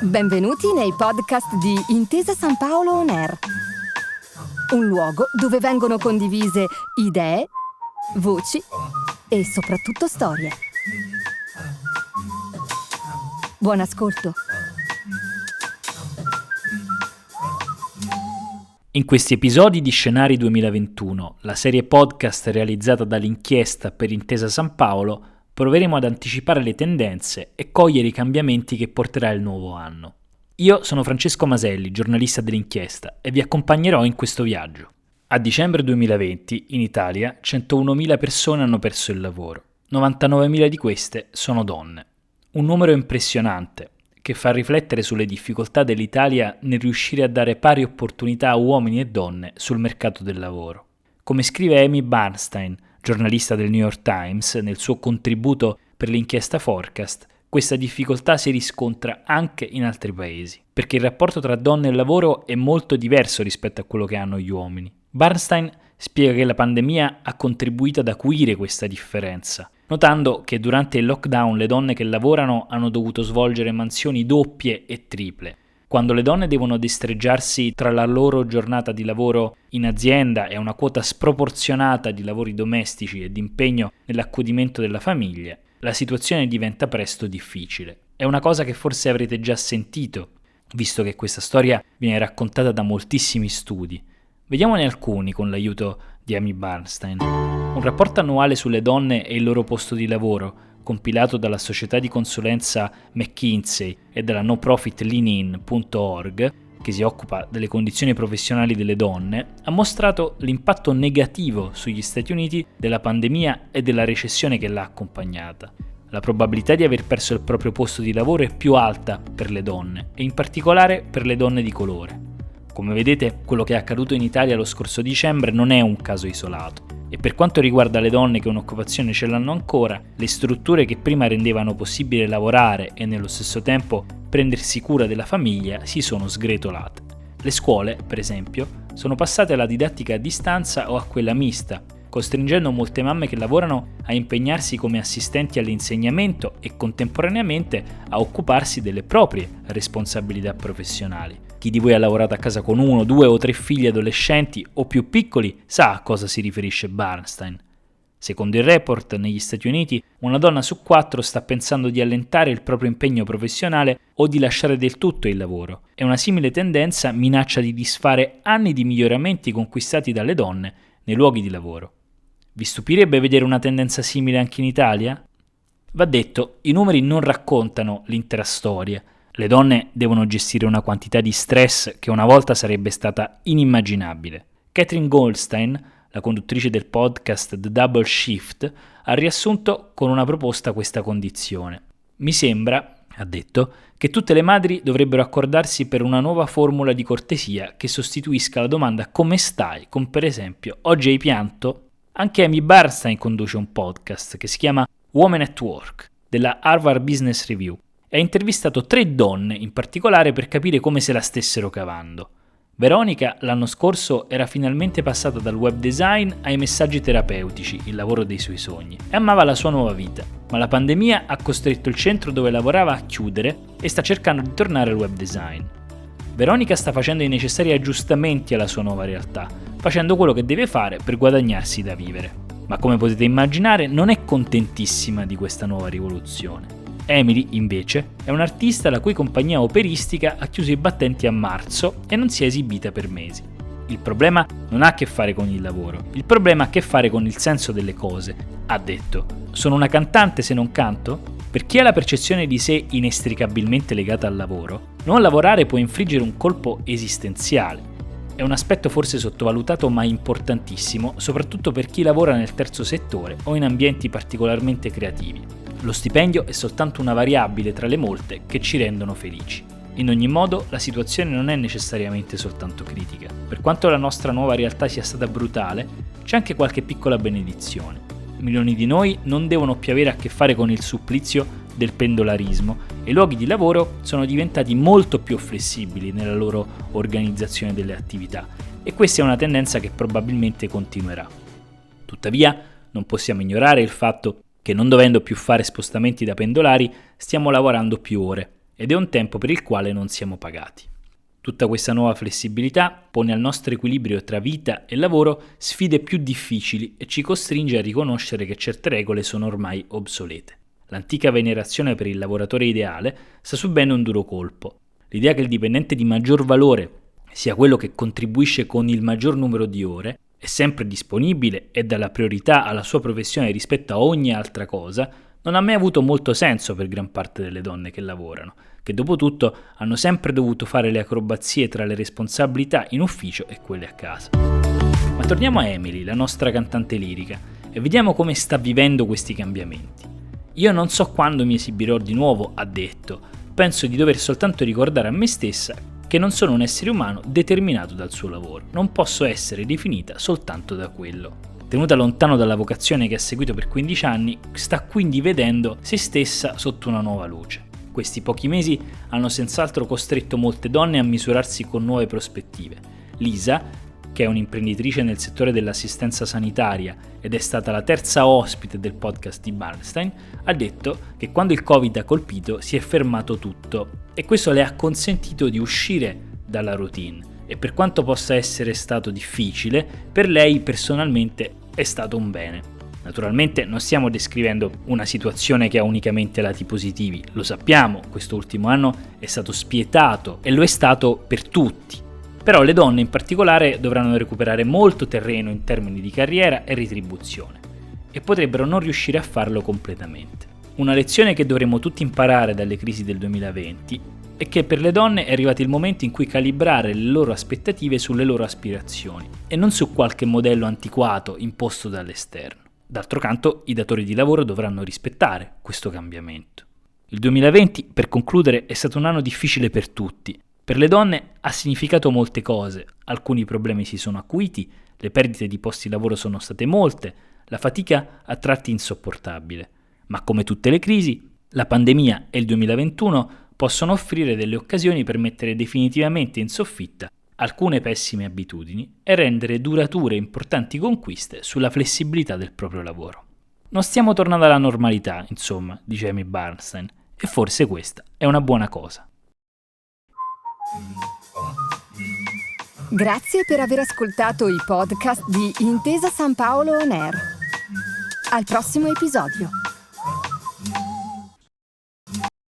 Benvenuti nei podcast di Intesa San Paolo On Air, un luogo dove vengono condivise idee, voci e soprattutto storie. Buon ascolto. In questi episodi di Scenari 2021, la serie podcast realizzata dall'Inchiesta per Intesa San Paolo, proveremo ad anticipare le tendenze e cogliere i cambiamenti che porterà il nuovo anno. Io sono Francesco Maselli, giornalista dell'Inchiesta, e vi accompagnerò in questo viaggio. A dicembre 2020, in Italia, 101.000 persone hanno perso il lavoro. 99.000 di queste sono donne. Un numero impressionante, che fa riflettere sulle difficoltà dell'Italia nel riuscire a dare pari opportunità a uomini e donne sul mercato del lavoro. Come scrive Amy Bernstein, giornalista del New York Times, nel suo contributo per l'inchiesta Forecast, questa difficoltà si riscontra anche in altri paesi, perché il rapporto tra donne e lavoro è molto diverso rispetto a quello che hanno gli uomini. Bernstein spiega che la pandemia ha contribuito ad acuire questa differenza, notando che durante il lockdown le donne che lavorano hanno dovuto svolgere mansioni doppie e triple. Quando le donne devono destreggiarsi tra la loro giornata di lavoro in azienda e una quota sproporzionata di lavori domestici e di impegno nell'accudimento della famiglia, la situazione diventa presto difficile. È una cosa che forse avrete già sentito, visto che questa storia viene raccontata da moltissimi studi. Vediamone alcuni con l'aiuto di Amy Bernstein. Un rapporto annuale sulle donne e il loro posto di lavoro, compilato dalla società di consulenza McKinsey e dalla no profit leanin.org, che si occupa delle condizioni professionali delle donne, ha mostrato l'impatto negativo sugli Stati Uniti della pandemia e della recessione che l'ha accompagnata. La probabilità di aver perso il proprio posto di lavoro è più alta per le donne, e in particolare per le donne di colore. Come vedete, quello che è accaduto in Italia lo scorso dicembre non è un caso isolato. E per quanto riguarda le donne che un'occupazione ce l'hanno ancora, le strutture che prima rendevano possibile lavorare e nello stesso tempo prendersi cura della famiglia si sono sgretolate. Le scuole, per esempio, sono passate alla didattica a distanza o a quella mista, costringendo molte mamme che lavorano a impegnarsi come assistenti all'insegnamento e contemporaneamente a occuparsi delle proprie responsabilità professionali. Chi di voi ha lavorato a casa con 1, 2 o 3 figli adolescenti o più piccoli sa a cosa si riferisce Bernstein. Secondo il report, negli Stati Uniti, una donna su 4 sta pensando di allentare il proprio impegno professionale o di lasciare del tutto il lavoro, e una simile tendenza minaccia di disfare anni di miglioramenti conquistati dalle donne nei luoghi di lavoro. Vi stupirebbe vedere una tendenza simile anche in Italia? Va detto, i numeri non raccontano l'intera storia. Le donne devono gestire una quantità di stress che una volta sarebbe stata inimmaginabile. Katherine Goldstein, la conduttrice del podcast The Double Shift, ha riassunto con una proposta questa condizione. Mi sembra, ha detto, che tutte le madri dovrebbero accordarsi per una nuova formula di cortesia che sostituisca la domanda "come stai?" con per esempio "oggi hai pianto?". Anche Amy Bernstein conduce un podcast che si chiama Women at Work, della Harvard Business Review, e ha intervistato 3 donne in particolare per capire come se la stessero cavando. Veronica l'anno scorso era finalmente passata dal web design ai messaggi terapeutici, il lavoro dei suoi sogni, e amava la sua nuova vita, ma la pandemia ha costretto il centro dove lavorava a chiudere e sta cercando di tornare al web design. Veronica sta facendo i necessari aggiustamenti alla sua nuova realtà, facendo quello che deve fare per guadagnarsi da vivere. Ma come potete immaginare, non è contentissima di questa nuova rivoluzione. Emily, invece, è un'artista la cui compagnia operistica ha chiuso i battenti a marzo e non si è esibita per mesi. Il problema non ha a che fare con il lavoro, il problema ha a che fare con il senso delle cose, ha detto. Sono una cantante se non canto? Per chi ha la percezione di sé inestricabilmente legata al lavoro, non lavorare può infliggere un colpo esistenziale. È un aspetto forse sottovalutato ma importantissimo, soprattutto per chi lavora nel terzo settore o in ambienti particolarmente creativi. Lo stipendio è soltanto una variabile tra le molte che ci rendono felici. In ogni modo, la situazione non è necessariamente soltanto critica. Per quanto la nostra nuova realtà sia stata brutale, c'è anche qualche piccola benedizione. Milioni di noi non devono più avere a che fare con il supplizio del pendolarismo e i luoghi di lavoro sono diventati molto più flessibili nella loro organizzazione delle attività, e questa è una tendenza che probabilmente continuerà. Tuttavia, non possiamo ignorare il fatto che non dovendo più fare spostamenti da pendolari stiamo lavorando più ore ed è un tempo per il quale non siamo pagati. Tutta questa nuova flessibilità pone al nostro equilibrio tra vita e lavoro sfide più difficili e ci costringe a riconoscere che certe regole sono ormai obsolete. L'antica venerazione per il lavoratore ideale sta subendo un duro colpo. L'idea che il dipendente di maggior valore sia quello che contribuisce con il maggior numero di ore, è sempre disponibile e dà la priorità alla sua professione rispetto a ogni altra cosa, non ha mai avuto molto senso per gran parte delle donne che lavorano, che dopo tutto hanno sempre dovuto fare le acrobazie tra le responsabilità in ufficio e quelle a casa. Ma torniamo a Emily, la nostra cantante lirica, e vediamo come sta vivendo questi cambiamenti. Io non so quando mi esibirò di nuovo, ha detto, penso di dover soltanto ricordare a me stessa che non sono un essere umano determinato dal suo lavoro, non posso essere definita soltanto da quello. Tenuta lontano dalla vocazione che ha seguito per 15 anni, sta quindi vedendo se stessa sotto una nuova luce. Questi pochi mesi hanno senz'altro costretto molte donne a misurarsi con nuove prospettive. Lisa, che è un'imprenditrice nel settore dell'assistenza sanitaria ed è stata la terza ospite del podcast di Bernstein, ha detto che quando il Covid ha colpito si è fermato tutto e questo le ha consentito di uscire dalla routine e per quanto possa essere stato difficile, per lei personalmente è stato un bene. Naturalmente non stiamo descrivendo una situazione che ha unicamente lati positivi, lo sappiamo, questo ultimo anno è stato spietato e lo è stato per tutti. Però le donne in particolare dovranno recuperare molto terreno in termini di carriera e retribuzione e potrebbero non riuscire a farlo completamente. Una lezione che dovremmo tutti imparare dalle crisi del 2020 è che per le donne è arrivato il momento in cui calibrare le loro aspettative sulle loro aspirazioni e non su qualche modello antiquato imposto dall'esterno. D'altro canto, i datori di lavoro dovranno rispettare questo cambiamento. Il 2020, per concludere, è stato un anno difficile per tutti. Per le donne ha significato molte cose, alcuni problemi si sono acuiti, le perdite di posti di lavoro sono state molte, la fatica a tratti insopportabile. Ma come tutte le crisi, la pandemia e il 2021 possono offrire delle occasioni per mettere definitivamente in soffitta alcune pessime abitudini e rendere durature importanti conquiste sulla flessibilità del proprio lavoro. Non stiamo tornando alla normalità, insomma, dice Amy Bernstein, e forse questa è una buona cosa. Grazie per aver ascoltato i podcast di Intesa San Paolo On Air. Al prossimo episodio.